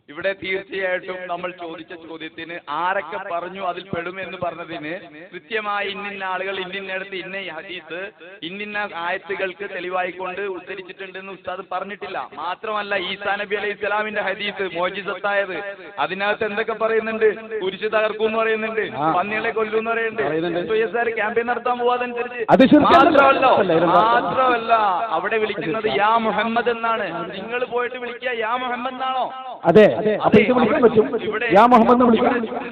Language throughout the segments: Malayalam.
ഇവിടെ തീർച്ചയായിട്ടും നമ്മൾ ചോദിച്ച ചോദ്യത്തിന് ആരൊക്കെ പറഞ്ഞു അതിൽ പെടുമെന്ന് പറഞ്ഞതിന് കൃത്യമായി ഇന്നിന്ന ആളുകൾ ഇന്നിന്നടുത്ത് ഇന്ന ഹദീസ് ഇന്നിന്ന ആയത്തുകൾക്ക് തെളിവായിക്കൊണ്ട് ഉദ്ധരിച്ചിട്ടുണ്ടെന്ന് ഉസ്താദ് പറഞ്ഞിട്ടില്ല. മാത്രമല്ല ഈസാ നബി അലൈഹി സ്വലാമിന്റെ ഹദീസ് മോജിസത്തായത് അതിനകത്ത് എന്തൊക്കെ പറയുന്നുണ്ട്? കുരിശ് തകർക്കും എന്ന് പറയുന്നുണ്ട്, പന്നികളെ കൊല്ലും എന്ന് പറയുന്നുണ്ട്, ക്യാമ്പയിൻ നടത്താൻ പോവാതനുസരിച്ച് മാത്രമല്ല അവിടെ വിളിക്കുന്നത് യാ മുഹമ്മദ് എന്നാണ്. നിങ്ങൾ പോയിട്ട് വിളിക്കുക യാ മുഹമ്മദ് എന്നാണോ? അതെ.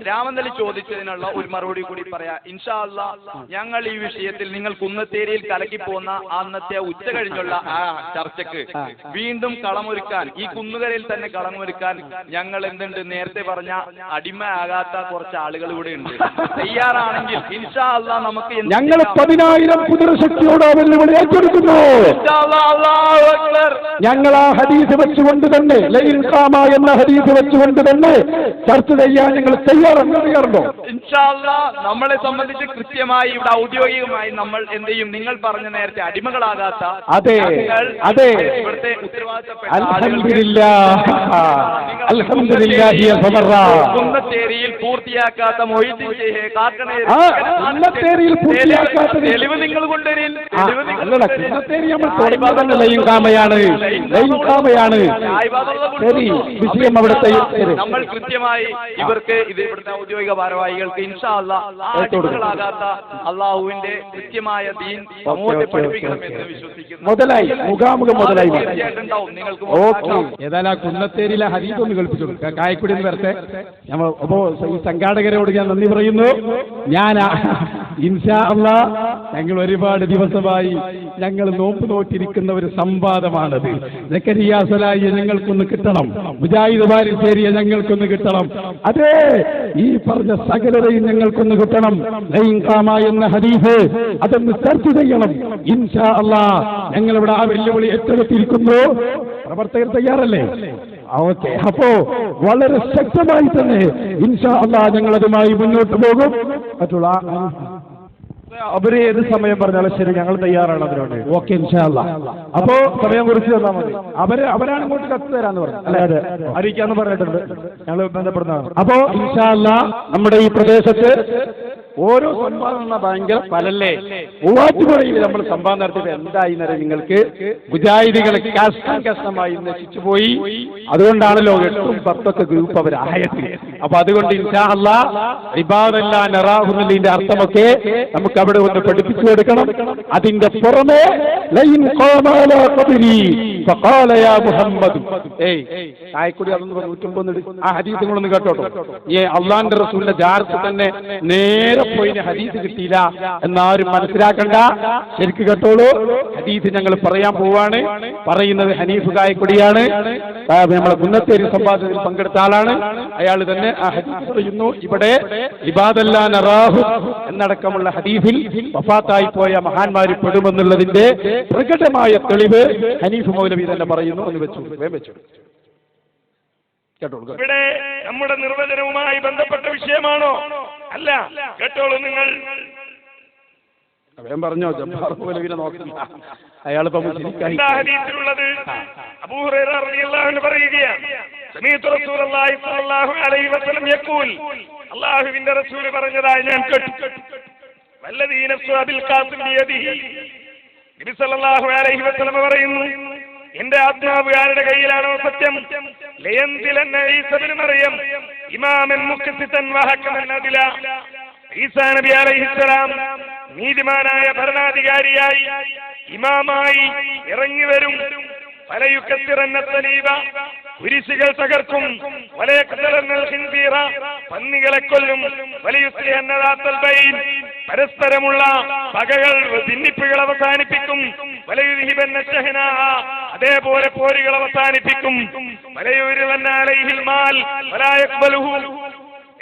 രാമന്തലി ചോദിച്ചതിനുള്ള ഒരു മറുപടി കൂടി പറയാം ഇൻഷാ അല്ലാഹ്. ഞങ്ങൾ ഈ വിഷയത്തിൽ നിങ്ങൾ കുന്നത്തേരിയിൽ കലക്കിപ്പോന്ന അന്നത്തെ ഉച്ച കഴിഞ്ഞുള്ള ആ ചർച്ചക്ക് വീണ്ടും കളമൊരുക്കാൻ, ഈ കുന്നുകരയിൽ തന്നെ കളമൊരുക്കാൻ ഞങ്ങൾ എന്തുണ്ട്, നേരത്തെ പറഞ്ഞ അടിമയാകാത്ത കുറച്ച് ആളുകൾ ഇവിടെ ഉണ്ട്. തയ്യാറാണെങ്കിൽ ഇൻഷാ അല്ലാഹ് നമുക്ക് ഞങ്ങൾ 10,000 കുതിരശക്തിയോട് വെല്ലുവിളി ഏറ്റെടുക്കുന്നു. ഞങ്ങൾ ആ ഹദീസ് വെച്ചുകൊണ്ട് തന്നെ ലൈൻ ഖാമ എന്ന ഹദീസ് വെച്ചുകൊണ്ട് തന്നെ ചർച്ച ചെയ്യാൻ ഞങ്ങൾ തയ്യാറുണ്ടോ? ഇൻഷാ അല്ലാഹ് നമ്മളെ സംബന്ധിച്ച് കൃത്യമായി ഇവിടെ ഔദ്യോഗികമായി നമ്മൾ എന്ത് ചെയ്യും? നിങ്ങൾ പറഞ്ഞ നേരത്തെ അടിമകളാകാത്ത ഇവിടുത്തെ കുന്നത്തേരിയിൽ പൂർത്തിയാക്കാത്ത തെളിവ് നിങ്ങൾ കൊണ്ടുവരില്ല. നമ്മൾ കൃത്യമായി ഇവർക്ക് ഇത് ഇവിടുത്തെ ഔദ്യോഗിക ഭാരവാഹികൾക്ക് ഇൻഷാ അല്ലാഹ് അള്ളാഹുവിന്റെ കൃത്യമായ ദീൻ സമൂഹത്തെ പഠിപ്പിക്കണമെന്ന് വിശ്വസിക്കുന്നു. ഏതായാലും ആ കുന്നത്തേരിയിലെ ഹദീസ് ഒന്ന് കേൾപ്പിച്ചു കായക്കുടി വരട്ടെ. അപ്പോ ഈ സംഘാടകരോട് ഞാൻ നന്ദി പറയുന്നു. ഞാൻ ഇൻഷാ അല്ലാഹ് ഞങ്ങൾ ഒരുപാട് ദിവസമായി ഞങ്ങൾ നോമ്പ് നോറ്റിരിക്കുന്ന ഒരു സംവാദമാണത്. സക്കരിയ സലാഹിയെ ഞങ്ങൾക്കൊന്ന് കിട്ടണം, മുജാഹിദ് ബാരിശ്ശേരിയെ ഞങ്ങൾക്കൊന്ന് കിട്ടണം, അതെ ഈ പറഞ്ഞ സകലരെയും ഞങ്ങൾക്കൊന്ന് കിട്ടണം. ലൈൻ ഖാമ എന്ന ഹദീസ് അതൊന്ന് ചർച്ച ചെയ്യണം ഇൻഷാ അല്ലാഹ്. ഞങ്ങളിവിടെ ആ വെല്ലുവിളി ഏറ്റെടുത്തിരിക്കുന്നു. പ്രവർത്തകർ തയ്യാറല്ലേ? ഓക്കെ. അപ്പോ വളരെ ശക്തമായി തന്നെ ഇൻഷാ അല്ലാഹ് ഞങ്ങൾ അതുമായി മുന്നോട്ട് പോകും. മറ്റുള്ള അവര് ഏത് സമയം പറഞ്ഞാലും ശരി ഞങ്ങൾ തയ്യാറാണ് അതിനോട്. ഓക്കെ ഇൻഷാ അല്ലാഹ്. അപ്പോ സമയം കുറിച്ച് തന്നാൽ മതി. അവരാണ് ഇങ്ങോട്ട് കത്ത് തരാന്ന് പറഞ്ഞു അല്ലെ? അതെ, അറിയിക്കാന്ന് പറഞ്ഞിട്ടുണ്ട്. ഞങ്ങൾ ബന്ധപ്പെടുന്നതാണ്. അപ്പോ ഇൻഷാ അല്ലാഹ് നമ്മുടെ ഈ പ്രദേശത്ത് ഓരോ സംവാദം ഭയങ്കര പലല്ലേ. മൂവാറ്റുപുഴയിൽ നമ്മൾ സംവാദം നടത്തിയത് എന്തായി എന്നറിയാം നിങ്ങൾക്ക്? മുജാഹിദികളെ കഷ്ടമായി നശിച്ചുപോയി. അതുകൊണ്ടാണല്ലോ 8ഉം 10ഒക്കെ ഗ്രൂപ്പ് അവരായത്. അപ്പൊ അതുകൊണ്ട് ഇൻഷാ അല്ലാഹ് ഇബാദല്ലാ നറാഹുന്നതിന്റെ അർത്ഥമൊക്കെ നമുക്ക് അവിടെ ഒന്ന് പഠിപ്പിച്ചു കൊടുക്കണം. അതിന്റെ പുറമെ ലൈൻ ഖാമാല ഖബരി ഫഖാല യാ മുഹമ്മദ്, കായക്കുടി അതൊന്ന് 109 ആ ഹദീസ് നിങ്ങളൊന്ന് കേട്ടോട്ടോ. ഈ അള്ളാന്റെ റസൂലിന്റെ ജാറത്ത് തന്നെ നേരെ പോയി ഹദീസ് കിട്ടിയില്ല എന്നാരും മനസ്സിലാക്കണ്ട. ശരിക്ക് കേട്ടോളൂ. ഹദീസ് ഞങ്ങൾ പറയാൻ പോവാണ്. പറയുന്നത് ഹനീഫ് കായക്കുടിയാണ്. നമ്മളെ കുന്നത്തേരി സംവാദത്തിൽ പങ്കെടുത്ത ആളാണ്. അയാൾ തന്നെ ആ ഹദീസ് പറയുന്നു. ഇവിടെ ഇബാദല്ലാ നറാഹു എന്നടക്കമുള്ള ഹദീസിൽ വഫാത്തായി പോയ മഹാന്മാര് പെടുമെന്നുള്ളതിന്റെ പ്രകടമായ തെളിവ് ഹനീഫ് മൗലവി തന്നെ പറയുന്നു. എന്ന് വെച്ചു ഇവിടെ നമ്മുടെ നിർവചനവുമായി ബന്ധപ്പെട്ട വിഷയമാണോ? അല്ല. കേട്ടോളൂ നിങ്ങൾ. പറഞ്ഞോ മൗലവിനെ നോക്കില്ല. അയാളിപ്പോ ഹദീസിലുള്ളത് അബൂ ഹുറൈറ റളിയല്ലാഹു അൻഹു പറയുകയാണ്, സമീഅതു റസൂലുള്ളാഹി സ്വല്ലല്ലാഹു അലൈഹി വസല്ലം യഖൂൽ, അല്ലാഹുവിന്റെ റസൂൽ പറഞ്ഞതായി ഞാൻ കേട്ടു. വല്ലദീ നഫ്സു അബിൽ ഖാസിം ബിയദിഹി, നബി സല്ലല്ലാഹു അലൈഹി വസല്ലം പറയുന്നു, എന്റെ ആത്മാവ് ആരുടെ കയ്യിലാണോ സത്യം, ലയൻസിലന്ന ഈസ ഇബ്നു മറിയം ഇമാമൻ മുഖ്സിതൻ വഹകമൻ അദില, ഈസാ നബി അലൈഹിസ്സലാം നീതിമാനായ ഭരണാധികാരിയായി ഇമാമായി ഇറങ്ങി വരും. ഫലയുക്കത്തിറന്ന സലീബ, കുരിശുകൾ തകർക്കും. വലയഖ്തലന്നൽ ഖിൻസീറ, പന്നികളെ കൊല്ലും. വലയുസ്ലിഹന്ന ദാത്തൽ ബൈൻ, പരസ്പരമുള്ള പകകൾ ഭിന്നിപ്പുകൾ അവസാനിപ്പിക്കും. വലയുദ്ഹിബന്ന ശഹ്നാ, അതേപോലെ പോരുകൾ അവസാനിപ്പിക്കും. വലയുരിവന്ന അലൈഹിൽ മാൽ വലാ യഖ്ബലുഹു,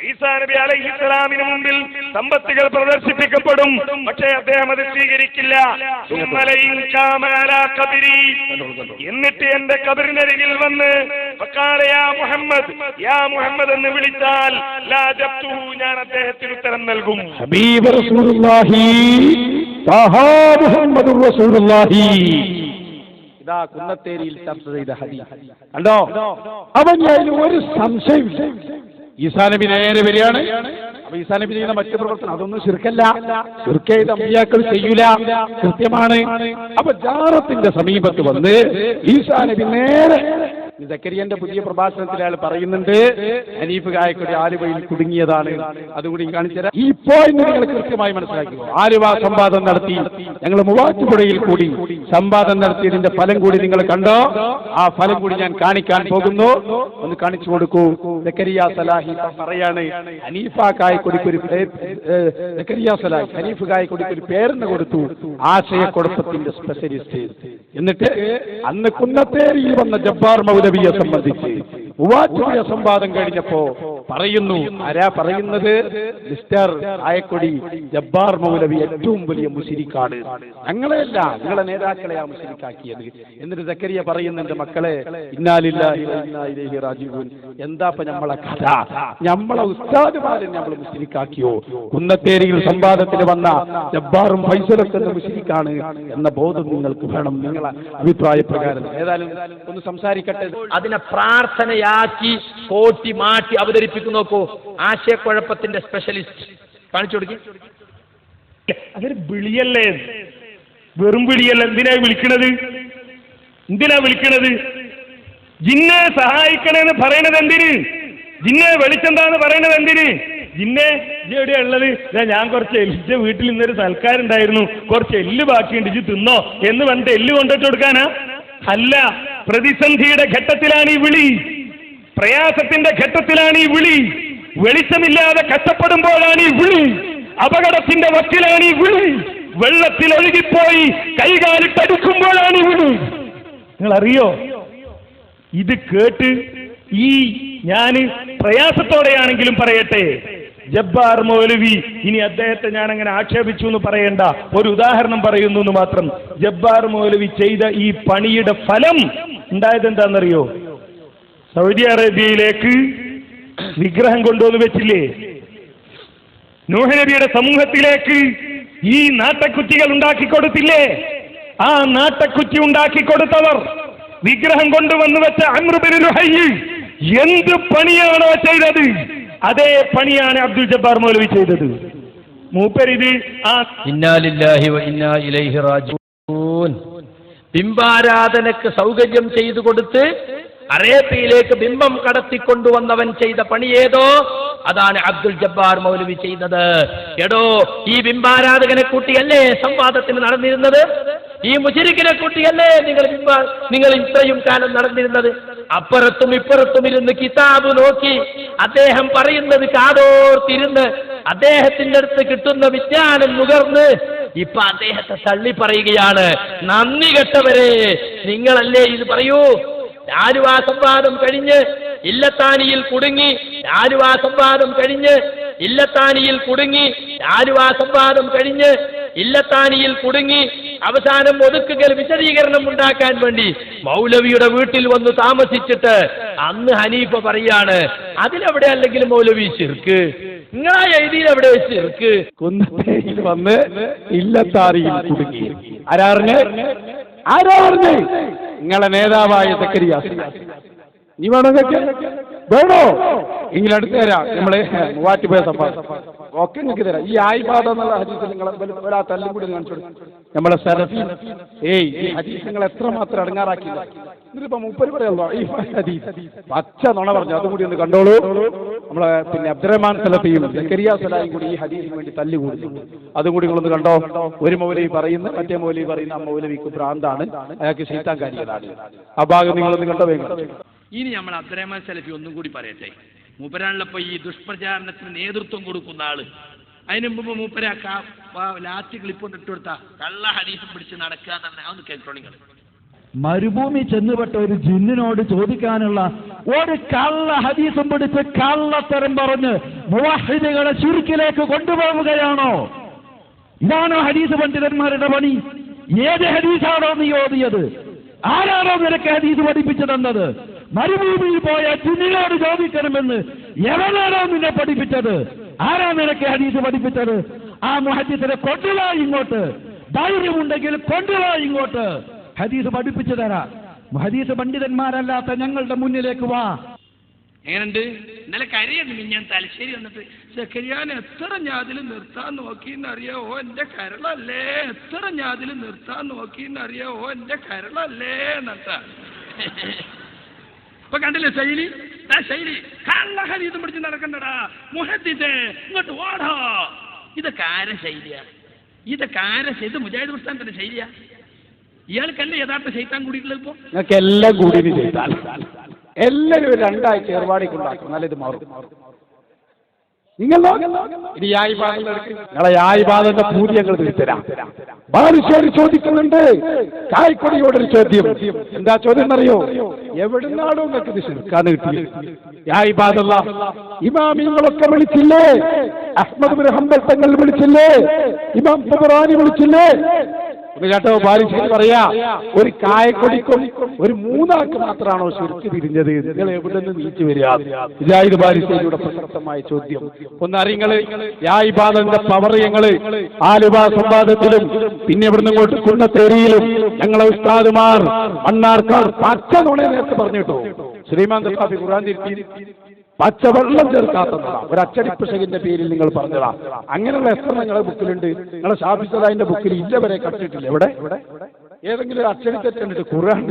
ഈസാ നബി അലൈഹിസ്സലാമിന് മുമ്പിൽ സമ്പത്തുകൾ പ്രദർശിപ്പിക്കപ്പെടും, പക്ഷേ അദ്ദേഹം അത് സ്വീകരിക്കില്ല. എന്നിട്ട് എന്റെ ഖബറിനരികിൽ വന്ന് യാ മുഹമ്മദ്, യാ മുഹമ്മദ് എന്ന് വിളിച്ചാൽ ലാ ജബ്തുഹു, ഞാൻ അദ്ദേഹത്തിന് ഉത്തരം നൽകും. ഹബീബ് റസൂലുള്ളാഹി തഹാ മുഹമ്മദുർ റസൂലുള്ളാഹി ഇതാ കുന്നത്തേരിയിൽ ചർച്ച ചെയ്ത ഹദീസ് കണ്ടോ. അവൻ അതിൽ ഒരു സംശയമില്ല. ഈസാ നബി നേരെ വരികയാണ്. അപ്പൊ ഈസാ നബി ചെയ്യുന്ന മറ്റു പ്രവർത്തനം അതൊന്നും ശിർക്കല്ല, ശിർക്ക് ചെയ്ത അമ്പിയാക്കൾ ചെയ്യൂല, കൃത്യമാണ്. അപ്പൊ ജാറത്തിന്റെ സമീപത്ത് വന്ന് ഈസാ നബി നേരെ സക്കരിയന്റെ പുതിയ പ്രഭാഷണത്തിൽ അയാൾ പറയുന്നുണ്ട്, ഹനീഫ് കായക്കൊടി ആലുവയിൽ കുടുങ്ങിയതാണ്. അതുകൂടി കാണിച്ചുതരാം. ഈ പോയിന്റ് നിങ്ങൾ കൃത്യമായി മനസ്സിലാക്കുക. ആലുവ സംവാദം നടത്തി, ഞങ്ങൾ മൂവാറ്റുപുഴയിൽ കൂടി സംവാദം നടത്തിയതിന്റെ ഫലം കൂടി നിങ്ങൾ കണ്ടോ? ആ ഫലം കൂടി ഞാൻ കാണിക്കാൻ പോകുന്നു. ഒന്ന് കാണിച്ചു കൊടുക്കൂ. സക്കരിയ സലാഹി പറയാണ്, ഹനീഫ കായക്കൊടിക്ക് ഒരു സക്കരിയ സലാഹി ഹനീഫ് കായക്കൊടിക്ക് ഒരു പേരെന്ന് കൊടുത്തു, ആശയക്കുഴപ്പത്തിന്റെ സ്പെഷ്യലിസ്റ്റ്. എന്നിട്ട് അന്ന് കുന്നത്തേരിയിൽ വന്ന ജബ്ബാർ മൗലവിയെ സംബന്ധിച്ച് മൂവാറ്റുപുഴ സംവാദം കഴിഞ്ഞപ്പോ പറയുന്നു, ആരാ പറയുന്നത്? മിസ്റ്റർ ആയക്കൊടി, ജബ്ബാർ മൗലവി ഏറ്റവും വലിയ മുശ്രിക്കാണ്, ഞങ്ങളെയല്ല നിങ്ങളെ നേതാക്കളെയാ മുശ്രിക്കാക്കിയത്. എന്നിട്ട് സക്കരിയ പറയുന്നുണ്ട്, മക്കളെ ഇന്നാ ലില്ലാഹി വ ഇന്നാ ഇലൈഹി റാജിഊൻ, എന്താപ്പ നമ്മളെ കഥ? നമ്മളെ ഉസ്താദുമാരെ നമ്മൾ മുശ്രിക്കാക്കിയോ? കുന്നത്തേരിയിൽ സംവാദത്തിന് വന്ന ജബ്ബാറും ഫൈസലൊക്കെ മുശ്രിക്കാണ് എന്ന ബോധം നിങ്ങൾക്ക് വേണം, നിങ്ങളെ അഭിപ്രായ പ്രകാരം. ഏതായാലും ഒന്ന് സംസാരിക്കട്ടെ. അതിനെ പ്രാർത്ഥനയാക്കി കോട്ടി മാറ്റി അവതരിപ്പിക്കുന്നു. നോക്കൂ, ആശയക്കുഴപ്പത്തിന്റെ സ്പെഷ്യലിസ്റ്റ് കാണിച്ചു കൊടുക്കി. അതൊരു വിളിയല്ലേ, വെറും വിളിയല്ല. എന്തിനാ വിളിക്കണത്? ജിന്നെ സഹായിക്കണേന്ന് പറയണത് എന്തിന്? ജിന്നെ വെളിച്ചെന്താന്ന് പറയണത് എന്തിന്? ജിന്നെ എവിടെയാ ഉള്ളത്? ഞാൻ കുറച്ച് എല്ലിന്റെ വീട്ടിൽ ഇന്നൊരു സൽക്കാരം ഉണ്ടായിരുന്നു, കുറച്ച് എല്ല് ബാക്കിയുണ്ട്, ഇജ്ജ് തിന്നോ എന്ന് പറഞ്ഞിട്ട് എല്ല് കൊണ്ടിട്ട് കൊടുക്കാനാ? അല്ല, പ്രതിസന്ധിയുടെ ഘട്ടത്തിലാണ് ഈ വിളി, പ്രയാസത്തിന്റെ ഘട്ടത്തിലാണ് ഈ വിളി, വെളിച്ചമില്ലാതെ കഷ്ടപ്പെടുമ്പോഴാണ് ഈ വിളി, അപകടത്തിന്റെ വക്കിലാണ് ഈ വിളി, വെള്ളത്തിൽ ഒഴുകിപ്പോയി കൈകാലിട്ടടുക്കുമ്പോഴാണ് ഈ വിളി. നിങ്ങൾ അറിയോ? ഇത് കേട്ട് ഞാൻ പ്രയാസത്തോടെയാണെങ്കിലും പറയട്ടെ, ജബ്ബാർ മൗലവി, ഇനി അദ്ദേഹത്തെ ഞാൻ അങ്ങനെ ആക്ഷേപിച്ചു എന്ന് പറയേണ്ട, ഒരു ഉദാഹരണം പറയുന്നു എന്ന് മാത്രം. ജബ്ബാർ മൗലവി ചെയ്ത ഈ പണിയുടെ ഫലം ഉണ്ടായത് എന്താണെന്നറിയോ? സൗദി അറേബ്യയിലേക്ക് വിഗ്രഹം കൊണ്ടുവന്ന് വെച്ചില്ലേ? നൂഹ് നബിയുടെ സമൂഹത്തിലേക്ക് ഈ നാട്ടക്കുറ്റികൾ ഉണ്ടാക്കിക്കൊടുത്തില്ലേ? ആ നാട്ടക്കുറ്റി ഉണ്ടാക്കിക്കൊടുത്തവർ, വിഗ്രഹം കൊണ്ടുവന്ന് വെച്ച അംർ ബിൻ ലുഹയ്യ് എന്ത് പണിയാണോ ചെയ്തത്, അതേ പണിയാണ് അബ്ദുൽ ജബ്ബാർ മൗലവി ചെയ്തത്. മൂപ്പരിത് ഇന്നാ ലില്ലാഹി വ ഇന്നാ ഇലൈഹി റാജിഊൻ, ബിംബാരാധനക്ക് സൗകര്യം ചെയ്തു കൊടുത്ത് അറേബ്യയിലേക്ക് ബിംബം കടത്തിക്കൊണ്ടുവന്നവൻ ചെയ്ത പണി ഏതോ അതാണ് അബ്ദുൽ ജബ്ബാർ മൗലവി ചെയ്തത്. എടോ, ഈ ബിംബാരാധകനെ കൂട്ടിയല്ലേ സംവാദത്തിന് നടന്നിരുന്നത്? ഈ മുശ്രിക്കിനെ കൂട്ടിയല്ലേ നിങ്ങൾ ഇത്രയും കാലം നടന്നിരുന്നത്? അപ്പുറത്തും ഇപ്പുറത്തും ഇരുന്ന് കിതാബ് നോക്കി അദ്ദേഹം പറയുന്നത് കാതോർത്തിരുന്ന് അദ്ദേഹത്തിന്റെ അടുത്ത് കിട്ടുന്ന വിജ്ഞാനം നുകർന്ന് ഇപ്പൊ അദ്ദേഹത്തെ തള്ളി പറയുകയാണ്. നന്ദി കെട്ടവരെ, നിങ്ങളല്ലേ ഇത് പറയൂ? ആലുവാ സംവാദം കഴിഞ്ഞ് ഇല്ലത്താനിയിൽ കുടുങ്ങി, ആലുവാ സംവാദം കഴിഞ്ഞ് ഇല്ലത്താനിയിൽ കുടുങ്ങി, ആലുവാ സംവാദം കഴിഞ്ഞ് ഇല്ലത്താനിയിൽ കുടുങ്ങി, അവസാനം ഒതുക്കുകൽ വിശദീകരണം ഉണ്ടാക്കാൻ വേണ്ടി മൗലവിയുടെ വീട്ടിൽ വന്ന് താമസിച്ചിട്ട് അന്ന് ഹനീഫ പറയാണ്, അതിലെവിടെ അല്ലെങ്കിൽ മൗലവി ശിർക്ക്? നിങ്ങളാ എഴുതിയിൽ എവിടെ ശിർക്ക്? കുന്നത്തേരിയിൽ വന്ന് ഇല്ലത്താനിയിൽ കുടുങ്ങി. ആരാറിഞ്ഞ് നിങ്ങളെ നേതാവായ സക്കരിയ. നീ വേണമെന്നൊക്കെ വേണോ? ഇങ്ങനെ അടുത്ത് തരാം. നമ്മള് മൂവാറ്റുപുഴ സംവാദം ഒക്കെ നിങ്ങൾക്ക് തരാം. ഈ ആയിബാദ എന്നുള്ള ഹദീസ് നിങ്ങൾ ആ തല്ലും കൂടി കാണിച്ചു കൊടുക്കും. നമ്മളെ സലഫി ഈ ഹദീസ് നിങ്ങൾ എത്രമാത്രം അടങ്ങാറാക്കില്ല. ഇതിലിപ്പോ മൂപ്പര് പറയാമല്ലോ ഈ ഹദീസ് പച്ച നുണ പറഞ്ഞു. അതും കൂടി ഒന്ന് കണ്ടോളൂ. നമ്മളെ പിന്നെ അബ്ദുറഹ്മാൻ സലഫിയും സക്കരിയ സലാഹിയും കൂടി ഈ ഹദീസിന് വേണ്ടി തല്ലി കൂടുന്നുണ്ട്. അതും കൂടി നിങ്ങളൊന്ന് കണ്ടോ. ഒരു മൗലവി പറയുന്നു, മറ്റേ മൗലവി പറയുന്ന ആ മൗലവിക്ക് ഭ്രാന്താണ്, അയാൾക്ക് ശൈത്താൻ കാര്യങ്ങളാണ്. ആ ഭാഗം നിങ്ങളൊന്ന് കണ്ടോ വേഗം. ഇനി നമ്മൾ അബ്ദുറഹ്മാൻ സലഫി ഒന്നും കൂടി പറയട്ടെ. മൂപ്പരാണല്ലോ ഈ ദുഷ്പ്രചാരണത്തിന് നേതൃത്വം കൊടുക്കുന്ന ആള്. അതിന് മുമ്പ് മൂപ്പര ലാസ്റ്റ് ക്ലിപ്പൊന്ന് ഇട്ടുകൊടുത്താ കള്ള ഹദീസും പിടിച്ച് നടക്കുക തന്നെ. അതൊന്ന് കേട്ടോ നിങ്ങൾ. മരുഭൂമി ചെന്നുപെട്ട ഒരു ജിന്നിനോട് ചോദിക്കാനുള്ള ഒരു കള്ള ഹദീസും പിടിച്ച് കള്ളത്തരം പറഞ്ഞ് മുവഹിദുകളെ ശിർക്കിലേക്ക് കൊണ്ടുപോവുകയാണോ? ഇതാണോ ഹദീസ് പണ്ഡിതന്മാരുടെ പണി? ഏത് ഹദീസാണോ നീ ഓതിയത്? ആരാണോ നിനക്ക് ഹദീസ് പഠിപ്പിച്ചു തന്നത്? മരുഭൂമിയിൽ പോയ ജിന്നിനോട് ചോദിക്കണമെന്ന് എവനാണോ നിന്നെ പഠിപ്പിച്ചത്? ആരാ നിനക്ക് ഹദീസ് പഠിപ്പിച്ചത്? ആ മുഹദ്ദിസിനെ കൊണ്ടുവാ ഇങ്ങോട്ട്. ധൈര്യമുണ്ടെങ്കിൽ കൊണ്ടുവാ ഇങ്ങോട്ട്. ഹദീസ് പഠിപ്പിച്ചു തരാം. ഹദീസ് പണ്ഡിതന്മാരല്ലാത്ത ഞങ്ങളുടെ മുന്നിലേക്ക് വാ. എങ്ങനെയുണ്ട്? ഇന്നലെ കരയുണ്ട്. ഞാൻ തലശ്ശേരി വന്നിട്ട് സെക്കരിയാൻ എത്ര ഞാതിൽ നിർത്താൻ നോക്കിയെന്നറിയോ? എന്റെ കരളല്ലേ. എത്ര ഞാതിൽ നിർത്താൻ നോക്കിയെന്നറിയോ? എന്റെ കരളല്ലേ എന്നിട്ട് ഇപ്പൊ കണ്ടില്ലേ ശൈലി? ശൈലി കള്ള ഹദീസും പിടിച്ച് നടക്കണ്ടടാ മുഹദ്ദിസേ, ഇങ്ങോട്ട് ഓടാ. ഇതൊക്കെ ആരെ ശൈലിയാ? ഇതൊക്കെ ആരെ ചെയ്ത് മുജാഹിദ് പ്രസ്ഥാനത്തിന്റെ ശൈലിയാ? ഇയാൾക്കല്ലേ യഥാർത്ഥ ശൈത്താൻ കൂടിയിട്ടുള്ളത്? ഇപ്പൊ നിങ്ങൾക്ക് എല്ലാം കൂടി ചെയ്താൽ എല്ലാവരും രണ്ടാഴ്ച ഏർപാടിക്കുണ്ടാക്കും, എന്നാലും ഇത് മാറും. നിങ്ങൾ ഇനി നിങ്ങളെ യായിബാദന്റെ പൂതി ഞങ്ങൾ തിരിച്ചരാം. ബാലുശ്ശേരി ചോദിക്കുന്നുണ്ട് കായ്ക്കൊടിയോടൊരു ചോദ്യം. എന്താ ചോദ്യം എന്നറിയോ? എവിടുന്നാണോ നിങ്ങൾക്ക് ഇത് ശിർക്കാന്ന് കിട്ടി? യായിബാദല്ല ഇമാമിങ്ങളൊക്കെ വിളിച്ചില്ലേ? അഹ്മദ് ബിൻ ഹംബൽ തങ്ങൾ വിളിച്ചില്ലേ? ഇമാം തബറാനി വിളിച്ചില്ലേ? കേട്ടോ, ബാലുശ്ശേരി പറയാ ഒരു കായക്കൊടിക്കും ഒരു മൂന്നാൾക്ക് മാത്രമാണോ ശിർക്ക് തിരിഞ്ഞത്? നിങ്ങൾ എവിടെ നിന്ന് നീച്ചു വരിക? മുജാഹിദ് ബാലുശ്ശേരിയുടെ പ്രസക്തമായ ചോദ്യം. ഒന്നറിയങ്ങള് യായിബാദന്റെ പവർ ഞങ്ങള് ആലുവ സംവാദത്തിലും പിന്നെ ഇവിടുന്ന് ഇങ്ങോട്ട് കുന്നത്തേരിയിലും ഞങ്ങളെ ഉസ്താദുമാർ മണ്ണാർക്കാർ പച്ച നുണ നേരത്തെ പറഞ്ഞിട്ടോ. ശ്രീമാൻ തക്കാഫി ഖുർആൻ തിരുത്തി പച്ചവെള്ളം ചേർക്കാത്തതാ ഒരു അച്ചടിപ്പിശകിന്റെ പേരിൽ നിങ്ങൾ പറഞ്ഞതാ. അങ്ങനെയുള്ള എത്ര നിങ്ങളുടെ ബുക്കിലുണ്ട്? നിങ്ങളെ ഷാഫിസദാന്റെ ബുക്കിൽ ഇല്ലവരെ കട്ടിട്ടില്ല. എവിടെ ഏതെങ്കിലും ഒരു അച്ചടി തെറ്റുണ്ട്? ഖുർആൻ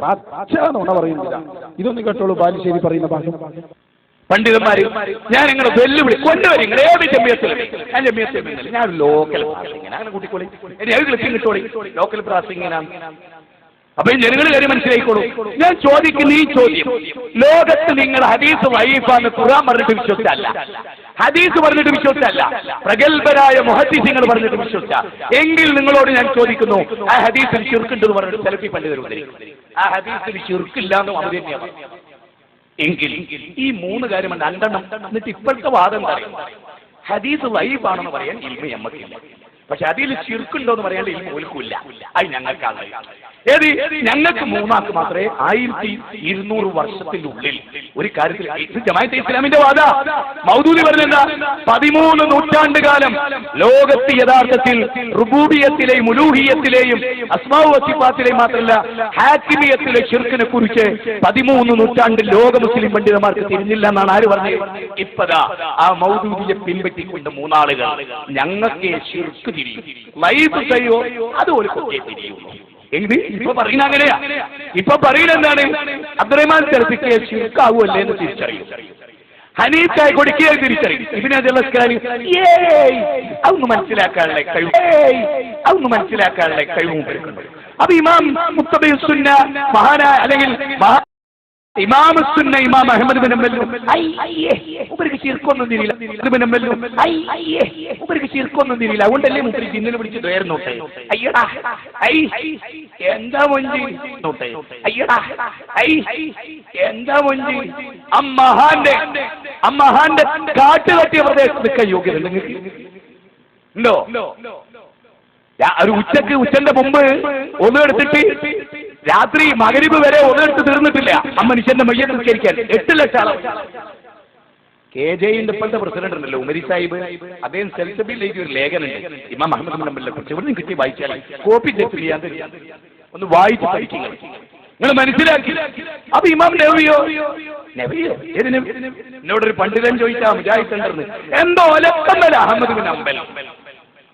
പച്ച നുണ പറയുന്നില്ല. ഇതൊന്നും കേട്ടോളൂ ബാലുശ്ശേരി പറയുന്ന ഭാഷ. പണ്ഡിതന്മാര് ഞാൻ നിങ്ങളെ വെല്ലുവിളി കൊണ്ടുവരും. നിങ്ങൾ ഏത് ജമിയത്തിൽ? ഞാൻ ജമിയത്തിൽ ഞാൻ ലോക്കൽ അങ്ങനെ കൂട്ടിക്കോളി. കിട്ടോളി ലോക്കൽ പ്രാസിംഗിനാണ്. അപ്പൊ ഈ ജനങ്ങൾ കാര്യം മനസ്സിലായിക്കോളൂ. ഞാൻ ചോദിക്കുന്ന ഈ ചോദ്യം, ലോകത്ത് നിങ്ങൾ ഹദീസ് വൈഫാന്ന് ഖുർആൻ പറഞ്ഞിട്ട് വിശ്വസിച്ചല്ല, ഹദീസ് പറഞ്ഞിട്ട് വിശ്വസിച്ചല്ല, പ്രഗത്ഭരായ മുഹദ്ദിസീങ്ങൾ പറഞ്ഞിട്ട് വിശ്വസിച്ച എങ്കിൽ നിങ്ങളോട് ഞാൻ ചോദിക്കുന്നു, ആ ഹദീസിൽ ശിർക്കുണ്ടെന്ന് പറഞ്ഞിട്ട് സെലഫി പണ്ഡിതരുണ്ട്. ആ ഹദീസിൽ ശിർക്കില്ല എന്ന് അവർ തന്നെയാണ്. എങ്കിൽ ഈ മൂന്ന് കാര്യമുണ്ട്, രണ്ടെണ്ണം. എന്നിട്ട് ഇപ്പോഴത്തെ വാദം പറയും ഹദീസ് വൈഫാണെന്ന് പറയാൻ ഇൽമ ഞമ്മക്കില്ല, പക്ഷെ അതിൽ ശിർക്കുണ്ടോ എന്ന് പറയാൻ ഇൽമ ഓൽക്കില്ല. അത് ഞങ്ങൾക്കാണ്. ഏത് ഞങ്ങൾക്ക് മൂന്നാൾക്ക് മാത്രമേ 1200 വർഷത്തിനുള്ളിൽ ഒരു കാര്യത്തിൽ ഇത് ജമാഅത്തെ ഇസ്ലാമിന്റെ വാദ. മൗദൂദി പറഞ്ഞെന്താ? 13 നൂറ്റാണ്ട് കാലം ലോകത്ത് യഥാർത്ഥത്തിൽ റുബൂബിയത്തിലെയും ഉലൂഹിയത്തിലെയും അസ്മാഉ വസിഫാത്തിലെയും മാത്രമല്ല ഹാക്കിമിയത്തിലെ ശിർക്കിനെ കുറിച്ച് 13 നൂറ്റാണ്ട് ലോക മുസ്ലിം പണ്ഡിതന്മാർക്ക് തിരിഞ്ഞില്ല എന്നാണ് ആര് പറഞ്ഞത്? ഇപ്പതാ ആ മൗദൂദിയെ പിൻപറ്റിക്കൊണ്ട് മൂന്നാളുകൾ ഞങ്ങൾക്ക് ശിർക്ക് തിരിയും, ലൈഫ് ചെയ്യോ അതുപോലെ കൊക്കേ തിരിയുള്ളൂ. ഇപ്പൊ പറയുന്ന അങ്ങനെയാ. ഇപ്പൊ പറയുന്നത് എന്താണ്? അബ്ദുറഹ്മാൻ ചെറുപ്പിക്ക് ശിർക്കാവുമല്ലേ എന്ന് തിരിച്ചറിയും, ഹനീഫായി കൊടുക്കുക തിരിച്ചറിയും. അതൊന്നും മനസ്സിലാക്കാനുള്ള കഴിവ് അതൊന്നും മനസ്സിലാക്കാനുള്ള കഴിവും വരുന്നുണ്ട്. അപ്പൊ ഇമാം മുത്തബി സുന്ന മഹാനായ അല്ലെങ്കിൽ ഇമാം സുന്ന ഇമാം അഹ്മദ് ബിൻ ഹംബൽ ഉപരിക്ക് ശിർക്കൊന്നും തിരിയില്ല. ഉപരിക്ക് ശിർക്കൊന്നും തിരിയില്ല. അതുകൊണ്ടല്ലേ മുപ്പരി ജിന്നിനെ പിടിച്ച് ദ്വയർന്നോട്ടെ. അയ്യടാ എന്താ മൊഞ്ചി നോട്ടെ. അയ്യടാ എന്താ മൊഞ്ചി. അമ്മഹാന്റെ കാട്ട് കട്ടിയ പ്രദേശത്ത് നിൽക്കാൻ യോഗ്യത നിങ്ങൾക്ക് ഉണ്ടോ? ഒരു ഉച്ചന്റെ മുമ്പ് ഒന്നെടുത്തിട്ട് രാത്രി മഗ്‌രിബ് വരെ ഒന്നെടുത്ത് തീർന്നിട്ടില്ല ആ മനുഷ്യന്റെ മയ്യത്ത് നിസ്കരിക്കാൻ 8 ലക്ഷം ആളുകൾ. KJന്റെ ഇപ്പോഴത്തെ പ്രസിഡന്റ് ഉണ്ടല്ലോ ഉമരി സാഹിബ്, അദ്ദേഹം സെൽസബിൽ എഴുതിയ ഒരു ലേഖനുണ്ട് ഇമാം അഹ്മദ് ബിൻ ഹംബലിനെ കുറിച്ച്. ഇവിടെ നിന്ന് കിട്ടി വായിച്ചാൽ കോപ്പി തെറ്റ് ചെയ്യാൻ ഒന്ന് വായിച്ച് പഠിക്കുക, നിങ്ങൾ മനസ്സിലാക്കി. അപ്പൊ ഇമാം നബവിയോ എന്നോടൊരു പണ്ഡിതൻ ചോദിച്ചാ മുജാഹിദ് സെന്ററിന് എന്തോ ഒലക്കമല്ല അഹ്മദ് ബിൻ ഹംബൽ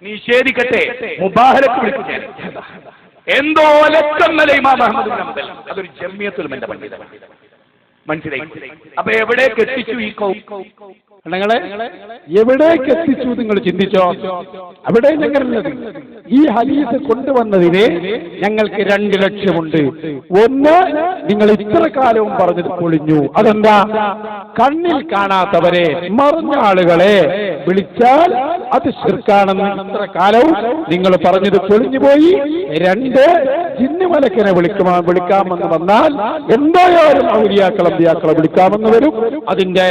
നിഷേധിക്കട്ടെ മുബാഹലക്ക് വിളിക്കും ഞാൻ. എന്തോ ഒലക്കമല്ല ഇമാം അഹ്മദ് ബിൻ ഹംബൽ, അതൊരു ജമിയത്തുൽ ഉലമയുടെ പണ്ഡിതൻ. മനസ്സിലായി? അപ്പൊ എവിടേക്ക് എത്തിച്ചു ഈ നിങ്ങളെ എവിടേക്ക് എത്തിച്ചു നിങ്ങൾ ചിന്തിച്ചോ? അവിടെ ഞങ്ങളുള്ളത് ഈ ഹദീസ് കൊണ്ടുവന്നതിന് ഞങ്ങൾക്ക് 2 ലക്ഷ്യമുണ്ട്. ഒന്ന്, നിങ്ങൾ ഇത്ര കാലവും പറഞ്ഞത് പൊളിഞ്ഞു. അതെന്താ? കണ്ണിൽ കാണാത്തവരെ മറിഞ്ഞ ആളുകളെ വിളിച്ചാൽ അത് ശിർക്കാണെന്ന് ഇത്ര കാലവും നിങ്ങൾ പറഞ്ഞത് പൊളിഞ്ഞു പോയി. 2, ജിന്ന് മലക്കിനെ വിളിക്കാമെന്ന് വന്നാൽ എന്തായാലും ഔലിയാക്കളെ വിളിക്കാമെന്ന് വരും. അതിന്റെ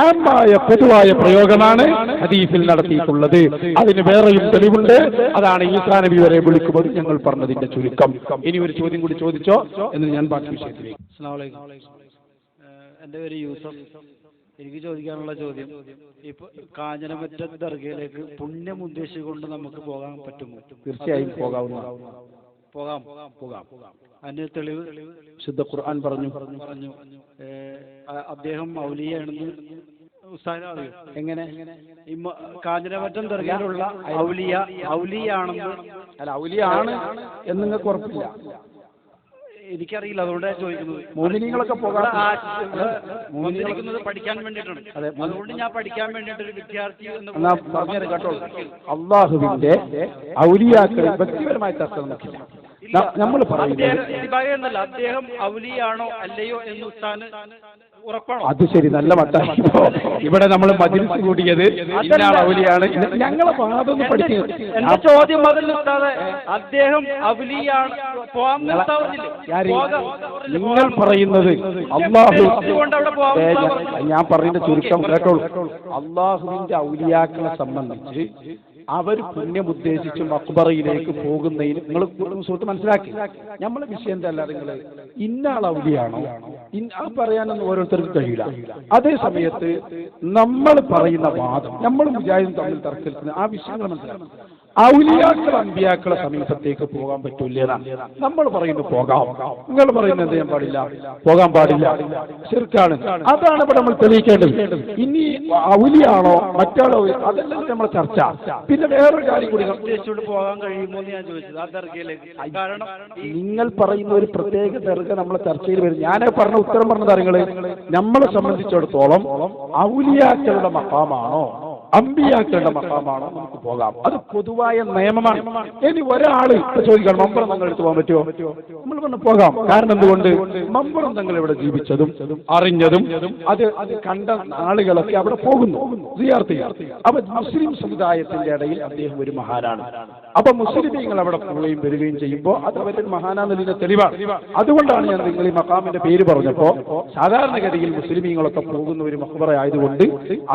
ആമായ പൊതുവായ പ്രയോഗമാണ് ഹദീസിൽ നടത്തിയിട്ടുള്ളത്. അതിന് വേറെയും തെളിവുണ്ട്. അതാണ് ഈസാ നബി വരെ വിളിക്കുമ്പോൾ ഞങ്ങൾ പറഞ്ഞതിന്റെ ചുരുക്കം. ഇനി ഒരു ചോദ്യം കൂടി ചോദിച്ചോ എന്ന് ഞാൻ ബാക്കി വിഷയത്തിലേക്ക്. എൻ്റെ പേര് യൂസഫ്. എനിക്ക് ചോദിക്കാനുള്ള ചോദ്യം, ഇപ്പൊ കാഞ്ഞനമറ്റ ദർഗയിലേക്ക് പുണ്യം ഉദ്ദേശിച്ചുകൊണ്ട് നമുക്ക് പോകാൻ പറ്റുമോ? തീർച്ചയായും പോകാവുന്നതാണ്. പോകാം. അതിന് തെളിവ് ശുദ്ധ ഖുർആൻ പറഞ്ഞു. അദ്ദേഹം ഔലിയാണെന്ന് ഉസ്താദിന് അറിയോ? എങ്ങനെ? കാഞ്ഞിരമറ്റം ദർഗയിലുള്ള ഔലിയാണെന്ന്. അല്ല, ഔലിയാണ് എന്ന് നിങ്ങൾക്ക് ഉറപ്പില്ല? എനിക്കറിയില്ല, അതുകൊണ്ടാണ് ചോദിക്കുന്നത്. മോമിനികളൊക്കെ പോകാം. മോമിനിക്കുന്നത് പഠിക്കാൻ വേണ്ടിയിട്ടാണ്. അതുകൊണ്ട് ഞാൻ പഠിക്കാൻ വേണ്ടിയിട്ട് ഒരു വിദ്യാർത്ഥി എന്നാ പറഞ്ഞു കേട്ടോ. അള്ളാഹുവിന്റെ ഔലിയാക്കളെ വ്യക്തിപരമായ ചർച്ച നമുക്കില്ല. നമ്മൾ പറയുന്നത് അദ്ദേഹം ഔലിയാണോ അല്ലയോ എന്ന് ഉസ്താദിന് ഉറപ്പാണോ? അത് ശരി, നല്ല മട്ടാണ്. ഇവിടെ നമ്മൾ മജ്‌ലിസ് കൂടിയത് ഇന്നാൾ ഔലിയാണ്. ഞങ്ങളെ വാദം പഠിക്കുന്നത്. എന്റെ ചോദ്യം അതല്ല ഉസ്താദേ, അദ്ദേഹം ഔലിയാണ്. നിങ്ങൾ പറയുന്നത് അള്ളാഹു, ഞാൻ പറയുന്ന ചുരുക്കം കേട്ടോളൂ. അള്ളാഹുവിന്റെ ഔലിയാക്കളെ സംബന്ധിച്ച് അവർ പുണ്യമുദ്ദേശിച്ച് മക്ബറയിലേക്ക് പോകുന്നതിന് നിങ്ങൾ സുഹൃത്ത് മനസ്സിലാക്കി. നമ്മളെ വിഷയം എന്താ? നിങ്ങൾ ഇന്നാൾ ഔലിയാണോ പറയാനൊന്നും ഓരോരുത്തർക്കും കഴിയില്ല. അതേ സമയത്ത് നമ്മൾ പറയുന്ന വാദം, നമ്മൾ മുജാഹിദും തമ്മിൽ തർക്കിക്കുന്ന ആ വിഷയങ്ങൾ മനസ്സിലാക്കണം. ഔലിയാക്കൾ അമ്പിയാക്കളെ സമീപത്തേക്ക് പോകാൻ പറ്റൂല. നമ്മൾ പറയുന്നു പോകാം, നിങ്ങൾ പറയുന്നത് എന്ത് ചെയ്യാൻ പാടില്ല? പോകാൻ പാടില്ല, ശിർക്കാണ്. അതാണ് ഇവിടെ നമ്മൾ തെളിയിക്കേണ്ടത്. ഇനി ഔലിയാണോ മറ്റാളോ അതല്ല നമ്മുടെ ചർച്ച. പിന്നെ വേറൊരു കാര്യം കൂടി പോകാൻ കഴിയുമോ എന്ന് ഞാൻ ചോദിച്ചത്. ആ ദർഗയിലേക്ക്. കാരണം നിങ്ങൾ പറയുന്ന ഒരു പ്രത്യേക ദർഗ നമ്മളെ ചർച്ചയിൽ വരും. ഞാൻ പറഞ്ഞ ഉത്തരം പറഞ്ഞത് അറിയുന്നത്, നമ്മളെ സംബന്ധിച്ചിടത്തോളം ഔലിയാക്കളുടെ മഖാമാണോ അമ്പിയാക്കളുടെ മഖാമാണോ നമുക്ക് പോകാം. അത് പൊതുവായ നിയമമാണ്. ഇനി ഒരാൾ ചോദിക്കണം മമ്പുറം തങ്ങൾ എടുത്ത് പോകാൻ പറ്റുമോ? നമ്മൾ പറഞ്ഞു പോകാം. കാരണം എന്തുകൊണ്ട്? മമ്പുറം തങ്ങൾ ഇവിടെ ജീവിച്ചതും അറിഞ്ഞതും അത് കണ്ട ആളുകളൊക്കെ അവിടെ പോകുന്നു, സിയാറത്ത് ചെയ്യാൻ. അപ്പൊ മുസ്ലിം സമുദായത്തിന്റെ ഇടയിൽ അദ്ദേഹം ഒരു മഹാനാണ്. അപ്പൊ മുസ്ലിമീങ്ങൾ അവിടെ പോവുകയും വരികയും ചെയ്യുമ്പോൾ അത് അവരൊരു മഹാനാന്നതിന്റെ തെളിവാണ്. അതുകൊണ്ടാണ് ഞാൻ നിങ്ങൾ ഈ മഖാമിന്റെ പേര് പറഞ്ഞപ്പോ, സാധാരണഗതിയിൽ മുസ്ലിമീങ്ങളൊക്കെ പോകുന്ന ഒരു മഖ്ബറ ആയതുകൊണ്ട്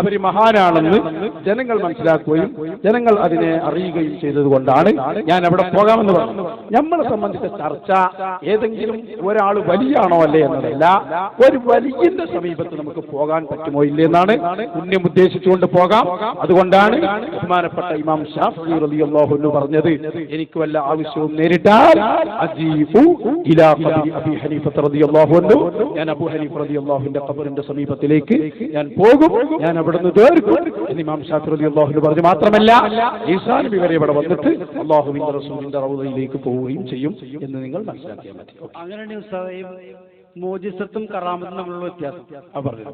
അവർ മഹാനാണെന്ന് ജനങ്ങൾ മനസ്സിലാക്കുകയും ജനങ്ങൾ അതിനെ അറിയുകയും ചെയ്തതുകൊണ്ടാണ് ഞാൻ അവിടെ പോകാമെന്ന് പറഞ്ഞു. നമ്മളെ സംബന്ധിച്ച ചർച്ച ഏതെങ്കിലും ഒരാൾ വലിയാണോ അല്ലേ എന്നതല്ല, ഒരു വലിയന്റെ സമീപത്ത് നമുക്ക് പോകാൻ പറ്റുമോ ഇല്ലെന്നാണ് പുണ്യം ഉദ്ദേശിച്ചുകൊണ്ട് പോകാം. അതുകൊണ്ടാണ് ബഹുമാനപ്പെട്ട ഇമാം ശാഫിഈ റളിയല്ലാഹു അൻഹു പറഞ്ഞത്, എനിക്ക് വല്ല ആവശ്യവും നേരിട്ടാൽ അജീബു ഇലാ ഖബരി അബീ ഹനീഫ റളിയല്ലാഹു അൻഹു, ഞാൻ അബൂ ഹനീഫ റളിയല്ലാഹുവിന്റെ ഖബറിന്റെ സമീപത്തിലേക്ക് ഞാൻ പോകും, ഞാൻ അവിടുന്ന് തീർക്കും എന്ന് ഇമാം ശാഫിഈ റളിയല്ലാഹു അൻഹു പറഞ്ഞു. മാത്രമല്ല ഈസാ നബി വരെ ഇവിടെ വന്നിട്ട് അല്ലാഹുവിന്റെ റസൂലിന്റെ റൗദയിലേക്ക് പോവുകയും ചെയ്യും എന്ന് നിങ്ങൾ മനസ്സിലാക്കിയാൽ മതി. അങ്ങനെയാണ് ഉസ്താദേ മോജിസത്തും കറാമത്തും തമ്മിലുള്ള വ്യത്യാസം.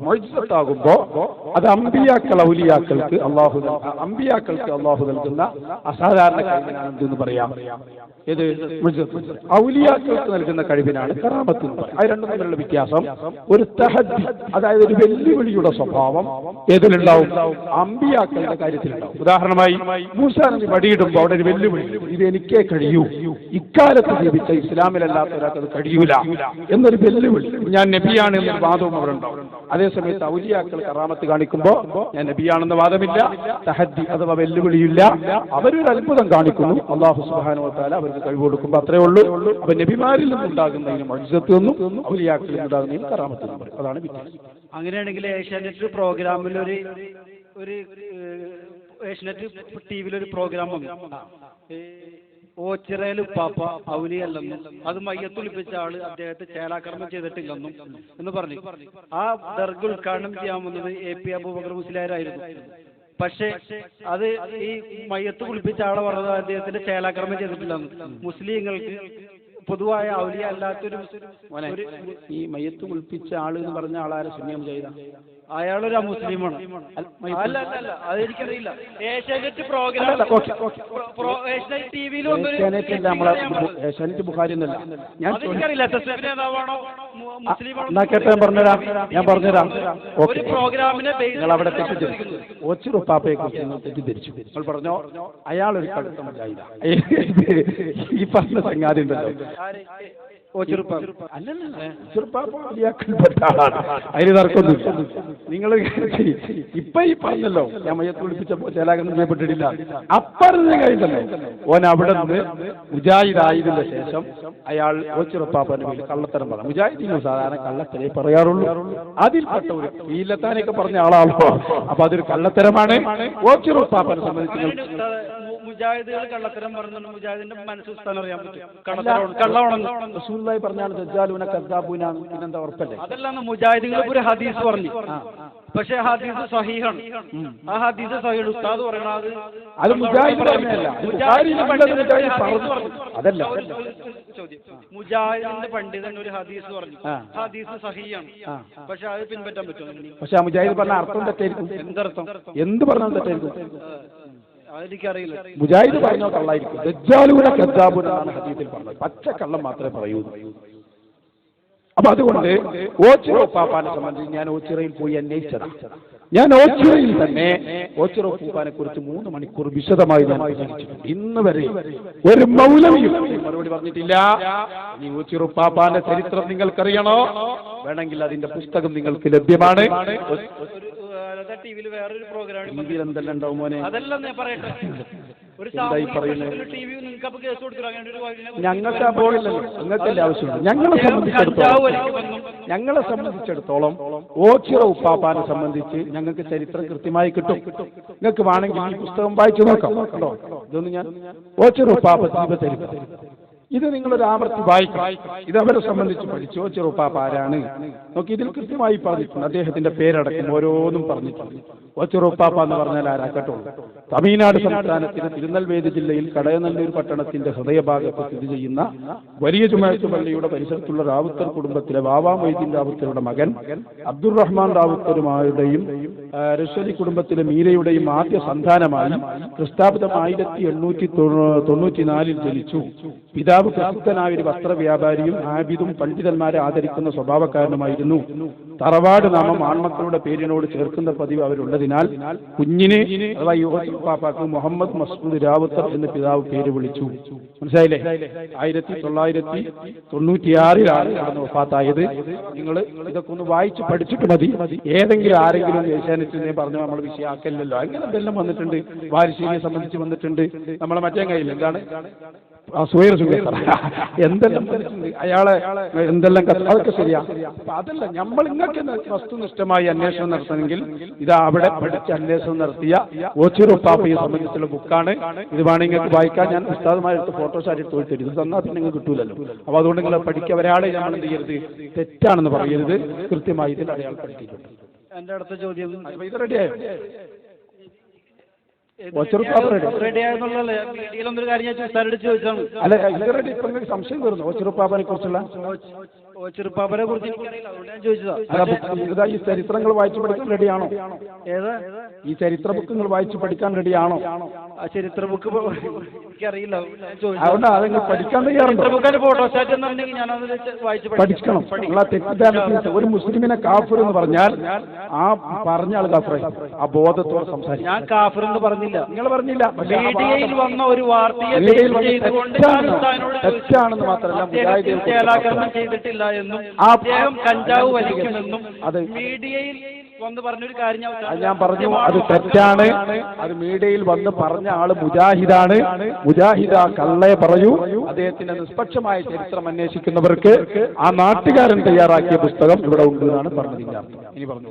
മോജിസത്താകുമ്പോ അത് അമ്പിയാക്കൾ ഔലിയാക്കൾക്ക് അമ്പിയാക്കൾക്ക് നൽകുന്ന അസാധാരണ കഴിവിനാണെന്ന് പറയാം. ഇത് ഔലിയാക്കൾക്ക് നൽകുന്ന കഴിവിനാണ് കറാമത്ത് എന്ന് പറയാം. അത് രണ്ടും തമ്മിലുള്ള വ്യത്യാസം ഒരു തഹദ്ദി, അതായത് ഒരു വെല്ലുവിളിയുടെ സ്വഭാവം ഏതിലുണ്ടാവും? അമ്പിയാക്കളുടെ കാര്യത്തിലുണ്ടാവും. ഉദാഹരണമായി മൂസാ നബി വടിയിടുമ്പോൾ അവിടെ ഒരു വെല്ലുവിളി, ഇത് എനിക്കേ കഴിയൂ, ഇക്കാലത്ത് ജീവിച്ച ഇസ്ലാമിലല്ലാത്ത ഒരാൾക്ക് അത് കഴിയൂല എന്നൊരു വെല്ലുവിളി, ഞാൻ നബിയാണ് എന്നൊരു വാദവും അവിടെ ഉണ്ടാവും. അതേസമയത്ത് ഔലിയാക്കൾ കറാമത്ത് കാണിക്കുമ്പോൾ ഞാൻ നബിയാണെന്ന വാദമില്ല, തഹദ്ദി അഥവാ വെല്ലുവിളിയില്ല, അവരൊരു അത്ഭുതം കാണിക്കുന്നു, അല്ലാഹു സുബ്ഹാനഹു വ തആല അവർക്ക് കഴിവ് കൊടുക്കുമ്പോൾ അത്രേ ഉള്ളൂ. അപ്പൊ നബിമാരിൽ നിന്നുണ്ടാകുന്നതിന് മുഅ്ജിസത്ത് എന്നും ഔലിയാക്കളിൽ നിന്നുണ്ടാകുന്നതിന് കറാമത്ത് എന്നും പറയും. അതാണ് വ്യത്യാസം. അങ്ങനെയാണെങ്കിൽ ഏഷ്യാനെറ്റ് പ്രോഗ്രാമിൽ ഒരു ഏഷ്യാനെറ്റ് ടിവിയിൽ ഒരു പ്രോഗ്രാം വന്നു, ഓച്ചിറയിൽ ഉപ്പാപ്പ ഔലിയല്ലെന്നും അത് മയ്യത്തൊളിപ്പിച്ച ആള് അദ്ദേഹത്തെ ചേലാക്രമം ചെയ്തിട്ടില്ലെന്നും എന്ന് പറഞ്ഞു. ആ ദർഗ ഉദ്ഘാടനം ചെയ്യാൻ വന്നത് AP അബൂബക്കർ മുസ്ലിയാരായിരുന്നു. പക്ഷെ അത് ഈ മയ്യത്ത് കുളിപ്പിച്ച ആളെ പറഞ്ഞത് അദ്ദേഹത്തിന്റെ ചേലാക്രമം ചെയ്തിട്ടില്ലെന്ന്. മുസ്ലിങ്ങൾക്ക് പൊതുവായ ഔലിയ അല്ലാത്തൊരു ഈ മയ്യത്ത് കുളിപ്പിച്ച ആള് എന്ന് പറഞ്ഞ ആളാരെ സുന്നിയം ചെയ്ത അയാളൊരു മുസ്ലിമാണ്. അല്ല അതെനിക്കറിയില്ല. ഏഷ്യാനെറ്റ് പ്രോഗ്രാം ഏഷ്യാനെറ്റ് ടിവിയിൽ ഏഷ്യാനെറ്റ് ബുഖാരി എന്നല്ല, ഞാൻ പറഞ്ഞുതരാം. ഒരു പ്രോഗ്രാമിനെ നിങ്ങൾ അവിടെ തെറ്റിദ്ധരിച്ചു, ഒച്ചുറുപ്പാപ്പയെ കുറിച്ച് നിങ്ങൾ തെറ്റിദ്ധരിച്ചു. നിങ്ങൾ പറഞ്ഞോ അയാളൊരു കടുത്ത മുജാഹിദാ. ഈ പറഞ്ഞ സംഗതി ഉണ്ടല്ലോ, അതിന് തർക്കമൊന്നുമില്ല. നിങ്ങൾ ഇപ്പൊ ഈ പറഞ്ഞല്ലോ ഞാൻ മയ്യത്ത് വിളിപ്പിച്ചപ്പോ ചേലാകരണം ചെയ്യപ്പെട്ടിട്ടില്ല, അപ്പറഞ്ഞ കഴിഞ്ഞല്ലോ ഓൻ അവിടെ നിന്ന് മുജാഹിദായതിന്റെ ശേഷം അയാൾ ഓച്ചിറപ്പാപ്പന്റെ പേരിൽ കള്ളത്തരം പറഞ്ഞു. മുജാഹിദീനും സാധാരണ കള്ളത്തരേ പറയാറുള്ളൂ, അതിൽപ്പെട്ട ഒരു ഫീലെത്താനൊക്കെ പറഞ്ഞ ആളാണല്ലോ, അപ്പൊ അതൊരു കള്ളത്തരമാണ്. ഓച്ചിറപ്പാപ്പനെ സംബന്ധിച്ച് മുജാഹിദുകൾ കള്ളത്തരം പറഞ്ഞുകൊണ്ട് മുജാഹിദിന്റെ മനസ്സ് അറിയാൻ പറ്റും. കള്ളവണെന്ന് പറഞ്ഞാണ് ദജ്ജാലൂന കദ്ദാബൂന, പിന്നെന്താ ഉറപ്പല്ലേ? അതല്ലാന്ന് മുജാഹിദുകൾ ഒരു ഹദീസ് പറഞ്ഞു, പക്ഷെ ഹദീസ് സഹീഹാണ്. ആ ഹദീസ് സഹീഹ് ഉസ്താദ് പറയണത് അത് മുജാഹിദ് പറഞ്ഞല്ല, അതല്ല. മുജാഹിദിന്റെ പണ്ഡിതൻ ഒരു ഹദീസ് പറഞ്ഞു, ഹദീസ് സഹീഹാണ്, പക്ഷെ അത് പിൻപറ്റാൻ പറ്റും. പക്ഷെ ആ മുജാഹിദ് പറഞ്ഞ അർത്ഥം തെറ്റായിരിക്കും. എന്തർത്ഥം? എന്ത് പറഞ്ഞാൽ തെറ്റായിരിക്കും? അതെനിക്കറിയില്ല. മുജാഹിദ് പറഞ്ഞോ കള്ളായിരിക്കും. ദജ്ജാലൂന കദ്ദാബൂന എന്നാണ് ഹദീസിൽ പറഞ്ഞത്, പച്ച കള്ളം മാത്രമേ പറയൂ. അപ്പൊ അതുകൊണ്ട് ഓച്ചിറ ഉപ്പാപ്പാനെ സംബന്ധിച്ച് ഞാൻ ഓച്ചിറയിൽ പോയി അന്വേഷിച്ചതാണ്. ഞാൻ ഓച്ചിറയിൽ തന്നെ ഓച്ചിറ ഉപ്പാപ്പാനെ കുറിച്ച് 3 മണിക്കൂർ വിശദമായി ഞാൻ പ്രസംഗിച്ചിട്ടുണ്ട്. ഇന്ന് വരെ ഒരു മൗലവിയും മറുപടി പറഞ്ഞിട്ടില്ല. ഈ ഓച്ചിറ ഉപ്പാപ്പാന്റെ ചരിത്രം നിങ്ങൾക്കറിയണോ? വേണമെങ്കിൽ അതിന്റെ പുസ്തകം നിങ്ങൾക്ക് ലഭ്യമാണ്. ടിവിയിൽ വേറൊരു പ്രോഗ്രാം എന്തെല്ലാം ഉണ്ടാവും മോനെ? അതെല്ലാം പറയട്ടെ. എന്തായി പറയുന്നത്? ഞങ്ങൾക്ക് ആ ബോർഡില്ലല്ലോ, നിങ്ങൾക്കല്ലേ ആവശ്യമുണ്ട്. ഞങ്ങളെ സംബന്ധിച്ചിടത്തോളം ഓച്ചിറ ഉപ്പാപ്പാനെ സംബന്ധിച്ച് ഞങ്ങൾക്ക് ചരിത്രം കൃത്യമായി കിട്ടും. നിങ്ങൾക്ക് വേണമെങ്കിൽ ഈ പുസ്തകം വായിച്ചു നോക്കാം. കേട്ടോ, ഇതൊന്നും ഞാൻ ഓച്ചിറ ഉപ്പാപ്പ ജീവചരിത്രം, ഇത് നിങ്ങളൊരു ആവർത്തി വായിക്കാം. ഇത് അവരെ സംബന്ധിച്ച് പഠിച്ചു. ഓച്ചിറ ഉപ്പാപ്പ ആരാണ് നോക്കി, ഇതിൽ കൃത്യമായി പറഞ്ഞിട്ടുണ്ട്. അദ്ദേഹത്തിന്റെ പേരടക്കം ഓരോന്നും പറഞ്ഞിട്ടുണ്ട്. ഓച്ചിറ ഉപ്പാപ്പ എന്ന് പറഞ്ഞാൽ ആരാക്കട്ടോ? തമിഴ്നാട് സംസ്ഥാനത്തിന് തിരുനെൽവേലി ജില്ലയിൽ കടയനല്ലൂർ പട്ടണത്തിന്റെ ഹൃദയഭാഗത്ത് സ്ഥിതി ചെയ്യുന്ന വലിയ ജുമാഅത്ത് പള്ളിയുടെ പരിസരത്തുള്ള റാവുത്തർ കുടുംബത്തിലെ വാവാ മൊയ്തീൻ റാവുത്തരുടെ മകൻ അബ്ദുറഹ്മാൻ റാവുത്തരുമാരുടെയും റഷലി കുടുംബത്തിലെ മീരയുടെയും ആദ്യ സന്താനമായി ക്രിസ്താബ്ദം 1894 ജനിച്ചു. പിതാവ് പ്രസിദ്ധനായ ഒരു വസ്ത്രവ്യാപാരിയും ആബിദും പണ്ഡിതന്മാരെ ആദരിക്കുന്ന സ്വഭാവക്കാരനുമായിരുന്നു. തറവാട് നാമം ആൺമക്കളുടെ പേരിനോട് ചേർക്കുന്ന പതിവ് അവരുള്ളതിനാൽ കുഞ്ഞിന് അഥവാ യുവപ്പാപ്പാക്ക് മുഹമ്മദ് മസ്ഊദ് റാവുത്തർ എന്ന് പിതാവ് പേര് വിളിച്ചു. മനസ്സിലായില്ലേ? 1996 നടന്ന വഫാത്തായത്. നിങ്ങൾ ഇതൊക്കെ ഒന്ന് വായിച്ച് പഠിച്ചിട്ട് മതി. ഏതെങ്കിലും ആരെങ്കിലും ഏഷ്യാനെറ്റിനെ പറഞ്ഞു നമ്മൾ വിഷയാക്കല്ലോ, അങ്ങനെ എന്തെല്ലാം വന്നിട്ടുണ്ട്. വാരിശീലിയെ സംബന്ധിച്ച് വന്നിട്ടുണ്ട്. നമ്മളെ മറ്റേ കയ്യിൽ എന്താണ് എന്തെല്ലാം അയാളെ എന്തെല്ലാം അതൊക്കെ ശരിയാ. അപ്പൊ അതല്ല, നമ്മൾ ഇങ്ങോട്ട് വസ്തുനിഷ്ഠമായി അന്വേഷണം നടത്തണമെങ്കിൽ ഇത് അവിടെ പഠിച്ച് അന്വേഷണം നടത്തിയ ഓച്ചിറ ഉപ്പാപ്പയെ സംബന്ധിച്ചുള്ള ബുക്കാണ്. ഇത് വേണമെങ്കിൽ നിങ്ങൾക്ക് വായിക്കാൻ. ഞാൻ ഉസ്താദുമാരെടുത്ത് ഫോട്ടോസായിട്ട് എടുത്ത് തരും. ഇത് തന്നാൽ പിന്നെ നിങ്ങൾക്ക് കിട്ടൂലല്ലോ. അപ്പൊ അതുകൊണ്ട് നിങ്ങൾ പഠിക്കുക. ഒരാളെ നമ്മൾ എന്ത് ചെയ്യരുത്, തെറ്റാണെന്ന് പറയരുത്. കൃത്യമായി ഇതിൽ അയാൾ പഠിക്കുന്നുണ്ട്. എന്റെ അടുത്ത ചോദ്യം, ഇത് റെഡിയായോ? അല്ല, ഇത് റെഡി. ഇപ്പൊ നിങ്ങൾക്ക് സംശയം വരുന്നു ഓച്ചിറപ്പാപ്പനെ കുറിച്ചുള്ള? ഓച്ചിറപ്പാപ്പനെ കുറിച്ച് ചോദിച്ചതാ. ഈ ചരിത്രങ്ങൾ വായിച്ചു പഠിക്കാൻ റെഡിയാണോ? ഏതാ ഈ ചരിത്ര ബുക്ക് നിങ്ങൾ വായിച്ചു പഠിക്കാൻ റെഡിയാണോ? ആ ചരിത്ര ബുക്ക് എനിക്കറിയില്ല. അതുകൊണ്ട് അതങ്ങൾ പഠിക്കാൻ തയ്യാറുണ്ടോ? ഫോട്ടോസ്റ്റാറ്റ് പഠിക്കണം. നിങ്ങളാ തെറ്റിദ്ധാരണ. ഒരു മുസ്ലിമിനെ കാഫിർ എന്ന് പറഞ്ഞാൽ ആ പറഞ്ഞ ആൾ കാഫിറായി. ആ ബോധത്തോടെ സംസാരിക്കും. ഞാൻ കാഫിർ എന്ന് പറഞ്ഞില്ല. നിങ്ങൾ പറഞ്ഞില്ല. മീഡിയയിൽ വന്ന ഒരു വാർത്തയെ തെറ്റാണെന്ന് മാത്രമല്ല, ചേലാകരണം ചെയ്തിട്ടില്ല എന്നും അദ്ദേഹം കഞ്ചാവ് വലിക്കുമെന്നും അത് മീഡിയയിൽ വന്ന് പറഞ്ഞൊരു കാര്യം ഞാൻ പറഞ്ഞു. അത് തെറ്റാണ്. അത് മീഡിയയിൽ വന്ന് പറഞ്ഞ ആള് മുജാഹിദാണ്. മുജാഹിദ് ആ കള്ളയെ പറയൂ. അദ്ദേഹത്തിന്റെ നിഷ്പക്ഷമായ ചരിത്രം അന്വേഷിക്കുന്നവർക്ക് ആ നാട്ടുകാരൻ തയ്യാറാക്കിയ പുസ്തകം ഇവിടെ ഉണ്ട് എന്നാണ് പറഞ്ഞതിന്റെ അർത്ഥം. ഇനി പറഞ്ഞു.